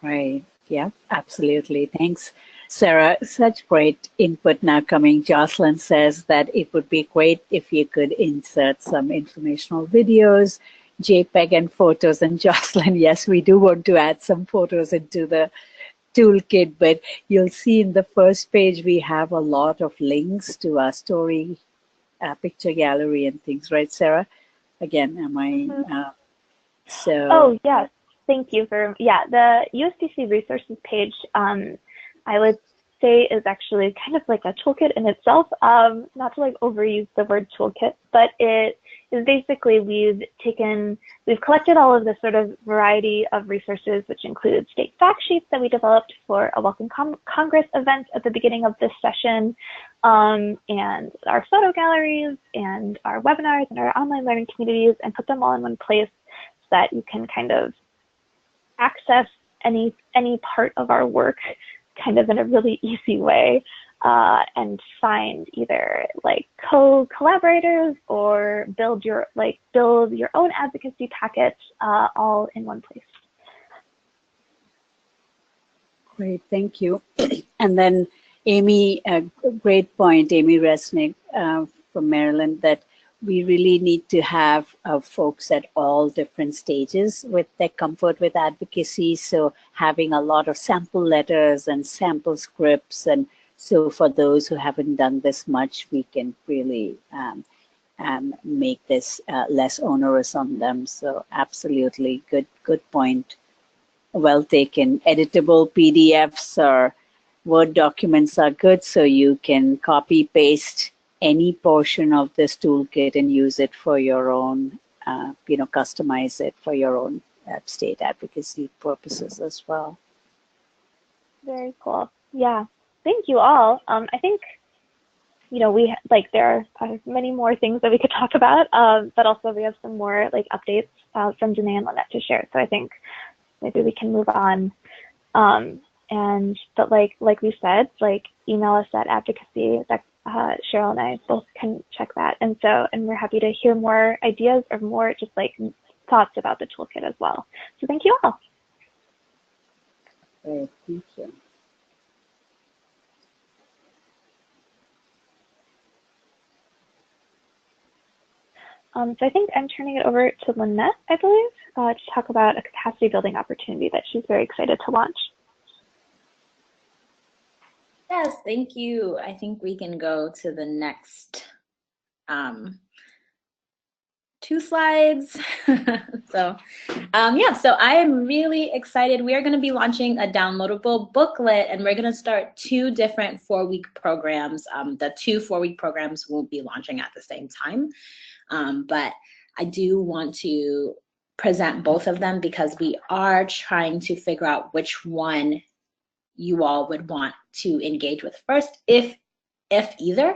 Right. Yeah, absolutely. Thanks, Sarah. Such great input now coming. Jocelyn says that it would be great if you could insert some informational videos, JPEG and photos. And Jocelyn, yes, we do want to add some photos into the toolkit, but you'll see in the first page we have a lot of links to our story, picture gallery and things, right, Sarah? Again, am I so? Oh yes, thank you for the USBC resources page. I would say is actually kind of like a toolkit in itself. Not to like overuse the word toolkit, but it is basically we've collected all of this sort of variety of resources, which include state fact sheets that we developed for a Welcome Congress event at the beginning of this session, and our photo galleries and our webinars and our online learning communities, and put them all in one place so that you can kind of access any part of our work kind of in a really easy way. and find either like co-collaborators or build your own advocacy packet all in one place. Great, thank you. And then Amy, a great point, Amy Resnick from Maryland, that we really need to have folks at all different stages with their comfort with advocacy. So having a lot of sample letters and sample scripts. And so for those who haven't done this much, we can really make this less onerous on them. So absolutely, good point. Well taken. Editable PDFs or Word documents are good, so you can copy paste any portion of this toolkit and use it for your own, customize it for your own state advocacy purposes as well. Very cool. Yeah, thank you all. I think, there are many more things that we could talk about, but also we have some more updates from Danae and Lynette to share. So I think maybe we can move on. But like we said, email us at advocacy. That Cheryl and I both can check that. And we're happy to hear more ideas or more just thoughts about the toolkit as well. So thank you all. Great, thank you. So I think I'm turning it over to Lynette, I believe, to talk about a capacity building opportunity that she's very excited to launch. Yes, thank you. I think we can go to the next 2 slides. So I am really excited. We are going to be launching a downloadable booklet, and we're going to start 2 different 4-week programs. The 2 4-week programs won't be launching at the same time, but I do want to present both of them because we are trying to figure out which one you all would want to engage with first, if either.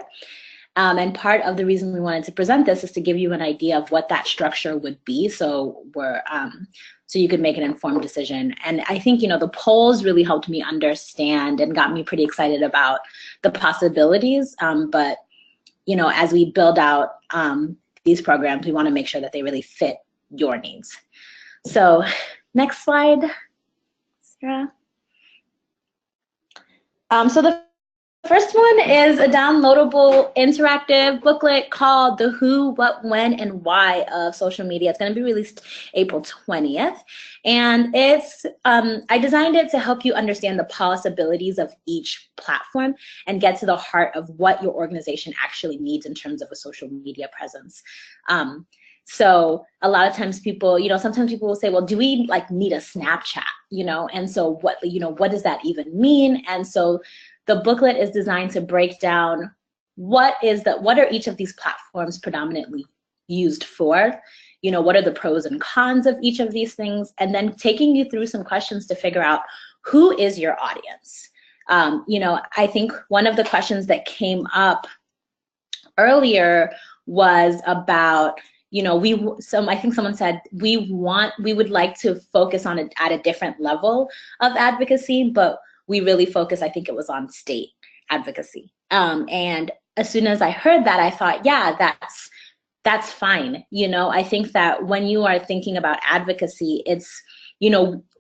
And part of the reason we wanted to present this is to give you an idea of what that structure would be, so you could make an informed decision. And I think the polls really helped me understand and got me pretty excited about the possibilities. But as we build out these programs, we want to make sure that they really fit your needs. So next slide, Sarah. So the first one is a downloadable interactive booklet called The Who, What, When, and Why of Social Media. It's going to be released April 20th. And it's I designed it to help you understand the possibilities of each platform and get to the heart of what your organization actually needs in terms of a social media presence. So a lot of times people, sometimes people will say, well, do we need a Snapchat, and so what does that even mean? And so the booklet is designed to break down what are each of these platforms predominantly used for, what are the pros and cons of each of these things, and then taking you through some questions to figure out who is your audience. I think one of the questions that came up earlier was about, I think someone said we would like to focus on it at a different level of advocacy, but we really focus, I think it was on state advocacy. And as soon as I heard that, I thought, yeah, that's fine. I think that when you are thinking about advocacy, it's,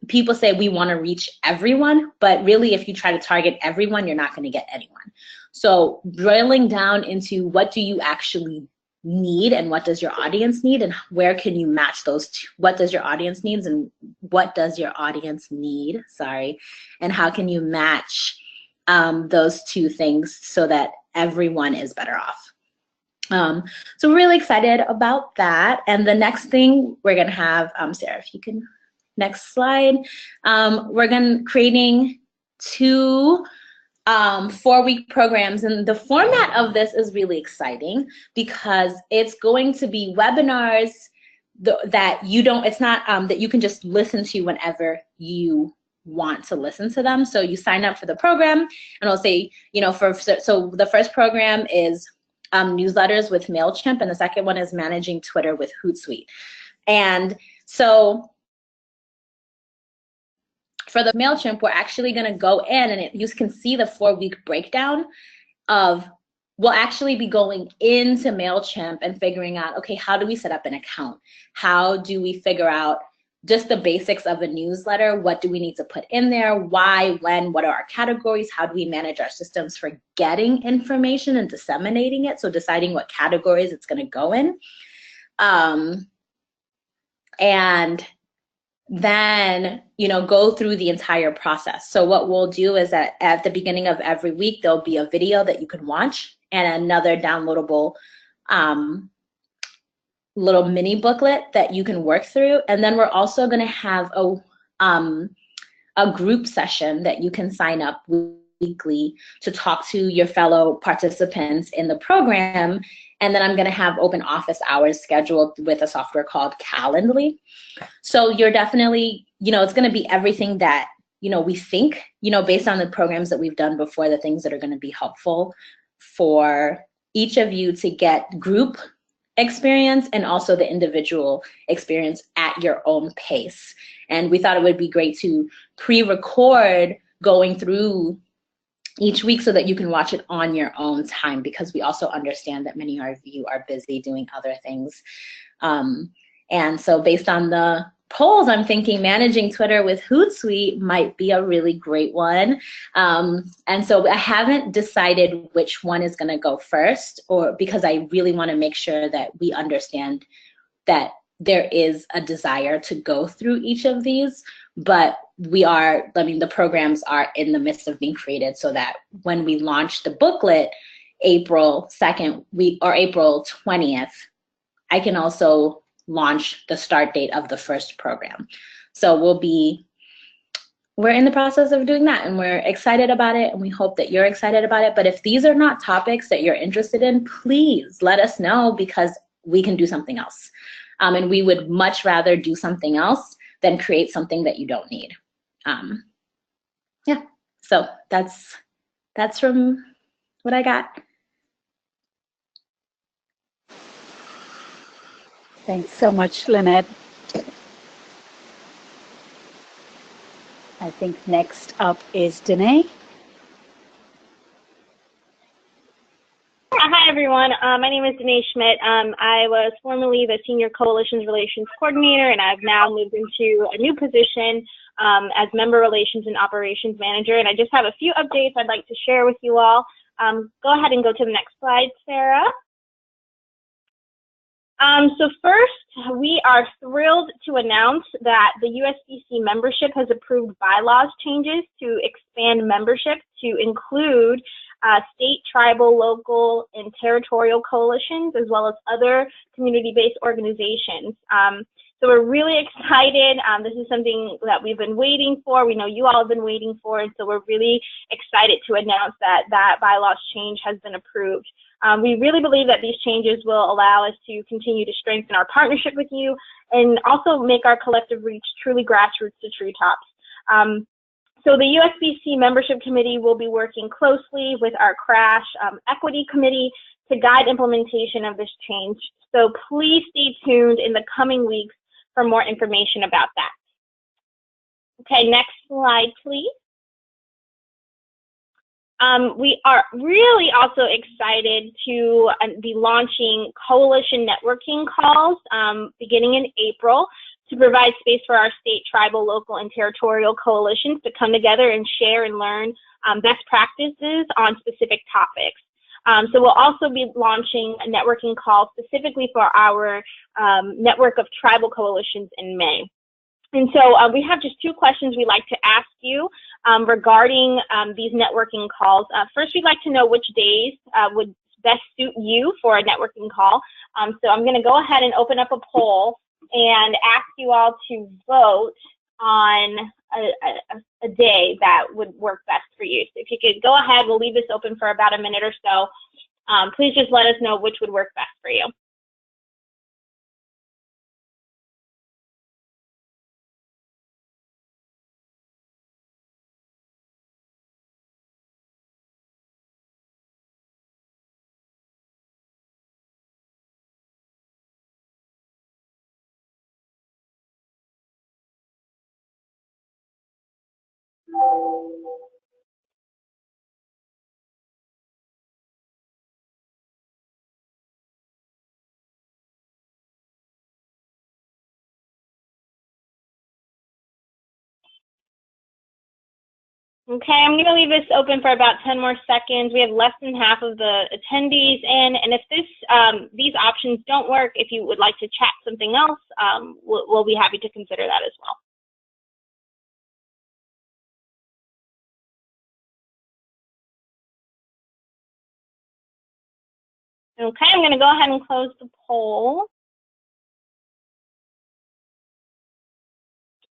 people say we want to reach everyone, but really if you try to target everyone, you're not going to get anyone. So drilling down into what do you actually need and what does your audience need, and where can you match those two? What does your audience needs and what does your audience need, and how can you match those 2 things so that everyone is better off. So we're really excited about that. And the next thing we're going to have, Sarah, if you can, next slide, we're creating 2 4-week programs, and the format of this is really exciting because it's going to be webinars that you can just listen to whenever you want to listen to them. So you sign up for the program, and it'll say, so the first program is newsletters with MailChimp, and the second one is managing Twitter with Hootsuite. And so for the MailChimp, we're actually going to go in and you can see the 4-week breakdown. of, we'll actually be going into MailChimp and figuring out, okay, how do we set up an account? How do we figure out just the basics of a newsletter? What do we need to put in there? Why, when, what are our categories? How do we manage our systems for getting information and disseminating it? So deciding what categories it's going to go in. And then, you know, go through the entire process. So what we'll do is that at the beginning of every week, there'll be a video that you can watch and another downloadable little mini booklet that you can work through. And then we're also going to have a group session that you can sign up weekly to talk to your fellow participants in the program. And then I'm going to have open office hours scheduled with a software called Calendly. So you're definitely, you know, it's going to be everything that, you know, we think, you know, based on the programs that we've done before, the things that are going to be helpful for each of you to get group experience and also the individual experience at your own pace. And we thought it would be great to pre-record going through each week so that you can watch it on your own time, because we also understand that many of you are busy doing other things. And so based on the polls, I'm thinking managing Twitter with Hootsuite might be a really great one. And so I haven't decided which one is going to go first, or because I really want to make sure that we understand that there is a desire to go through each of these, but we are, I mean, the programs are in the midst of being created so that when we launch the booklet April 2nd or April 20th, I can also launch the start date of the first program. So we're in the process of doing that, and we're excited about it, and we hope that you're excited about it. But if these are not topics that you're interested in, please let us know, because we can do something else. And we would much rather do something else than create something that you don't need. Yeah, so that's from what I got. Thanks so much, Lynette. I think next up is Danae. Hi, everyone. My name is Danae Schmidt. I was formerly the Senior Coalitions Relations Coordinator, and I've now moved into a new position as Member Relations and Operations Manager. And I just have a few updates I'd like to share with you all. Go ahead and go to the next slide, Sarah. So first, we are thrilled to announce that the USBC membership has approved bylaws changes to expand membership to include state, tribal, local, and territorial coalitions, as well as other community-based organizations. So we're really excited. This is something that we've been waiting for. We know you all have been waiting for, and so we're really excited to announce that that bylaws change has been approved. We really believe that these changes will allow us to continue to strengthen our partnership with you and also make our collective reach truly grassroots to treetops. So the USBC Membership Committee will be working closely with our CRASH Equity Committee to guide implementation of this change. So please stay tuned in the coming weeks for more information about that. Okay, next slide, please. We are really also excited to be launching coalition networking calls beginning in April to provide space for our state, tribal, local, and territorial coalitions to come together and share and learn best practices on specific topics. So we'll also be launching a networking call specifically for our network of tribal coalitions in May. And so we have just two questions we'd like to ask you regarding these networking calls. First, we'd like to know which days would best suit you for a networking call. So I'm going to go ahead and open up a poll and ask you all to vote on a day that would work best for you. So if you could go ahead, we'll leave this open for about a minute or so. Please just let us know which would work best for you. Okay, I'm going to leave this open for about 10 more seconds. We have less than half of the attendees in, and if these options don't work, if you would like to chat something else, we'll be happy to consider that as well. Okay, I'm going to go ahead and close the poll.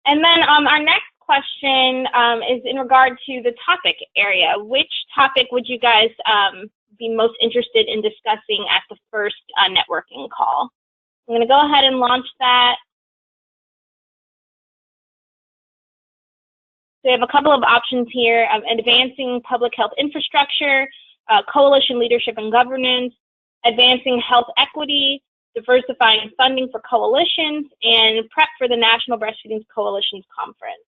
And then our next question is in regard to the topic area. Which topic would you guys be most interested in discussing at the first networking call? I'm going to go ahead and launch that. So we have a couple of options here: advancing public health infrastructure, coalition leadership and governance, advancing health equity, diversifying funding for coalitions, and prep for the National Breastfeeding Coalitions Conference.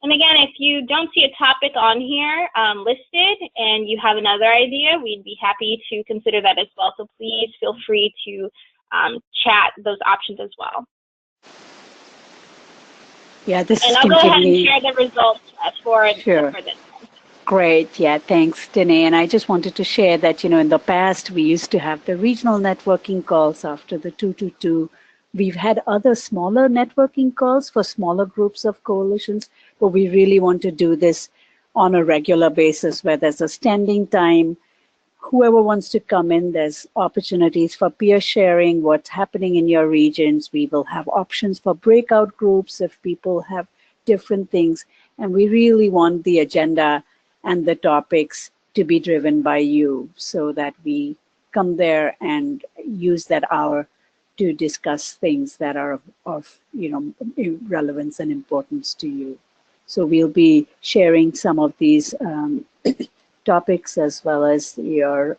And again, if you don't see a topic on here listed and you have another idea, we'd be happy to consider that as well. So please feel free to chat those options as well. Yeah, this and is I'll go ahead and share the results for this. Great. Yeah, thanks, Danae. And I just wanted to share that, in the past, we used to have the regional networking calls after the 222. We've had other smaller networking calls for smaller groups of coalitions, but we really want to do this on a regular basis where there's a standing time. Whoever wants to come in, there's opportunities for peer sharing, what's happening in your regions. We will have options for breakout groups if people have different things. And we really want the agenda and the topics to be driven by you so that we come there and use that hour to discuss things that are of relevance and importance to you. So we'll be sharing some of these topics as well as your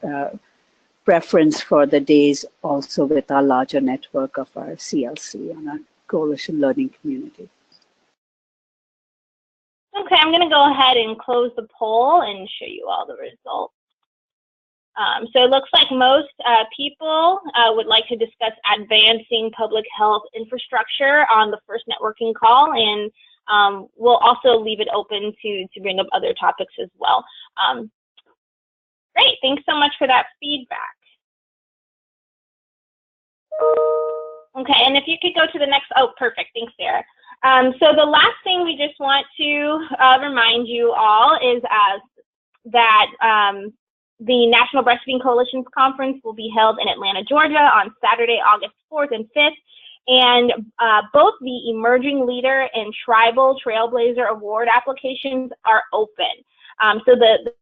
preference for the days also with our larger network of our CLC and our coalition learning community. Okay, I'm going to go ahead and close the poll and show you all the results. So it looks like most people would like to discuss advancing public health infrastructure on the first networking call, and we'll also leave it open to bring up other topics as well. Great, thanks so much for that feedback. Okay, and if you could go to the next, oh, perfect, thanks, Sarah. So the last thing we just want to remind you all is that the National Breastfeeding Coalitions Conference will be held in Atlanta, Georgia on Saturday, August 4th and 5th. And both the Emerging Leader and Tribal Trailblazer Award applications are open. So the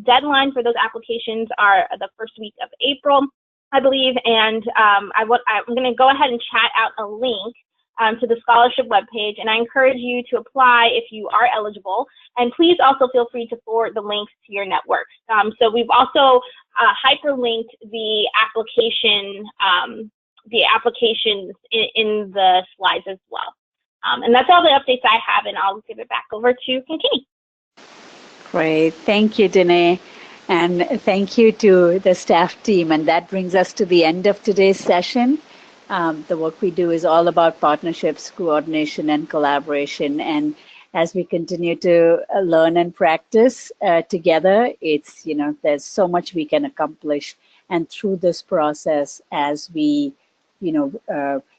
deadline for those applications are the first week of April, I believe. And I'm going to go ahead and chat out a link to the scholarship webpage, and I encourage you to apply if you are eligible. And please also feel free to forward the links to your networks. So we've also hyperlinked the applications in the slides as well. And that's all the updates I have, and I'll give it back over to Kankini. Great, thank you, Danae. And thank you to the staff team. And that brings us to the end of today's session. The work we do is all about partnerships, coordination, and collaboration. And as we continue to learn and practice together, it's, there's so much we can accomplish. And through this process, as we,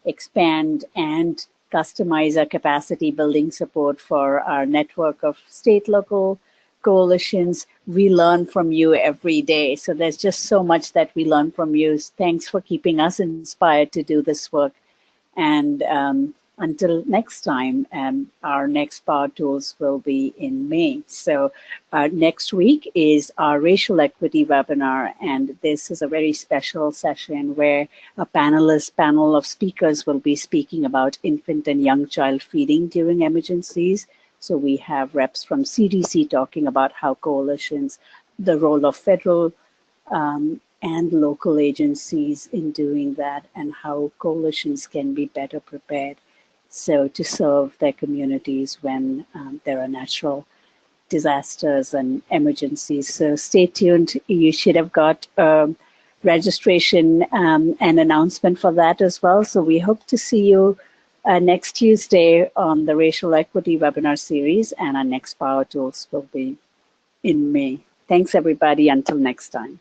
expand and customize our capacity building support for our network of state, local coalitions, we learn from you every day. So there's just so much that we learn from you. Thanks for keeping us inspired to do this work. And until next time, our next Power Tools will be in May. So next week is our racial equity webinar. And this is a very special session where a panel of speakers will be speaking about infant and young child feeding during emergencies. So we have reps from CDC talking about how coalitions, the role of federal and local agencies in doing that, and how coalitions can be better prepared to serve their communities when there are natural disasters and emergencies. So stay tuned. You should have got registration and announcement for that as well. So we hope to see you next Tuesday on the Racial Equity webinar series, and our next Power Tools will be in May. Thanks, everybody. Until next time.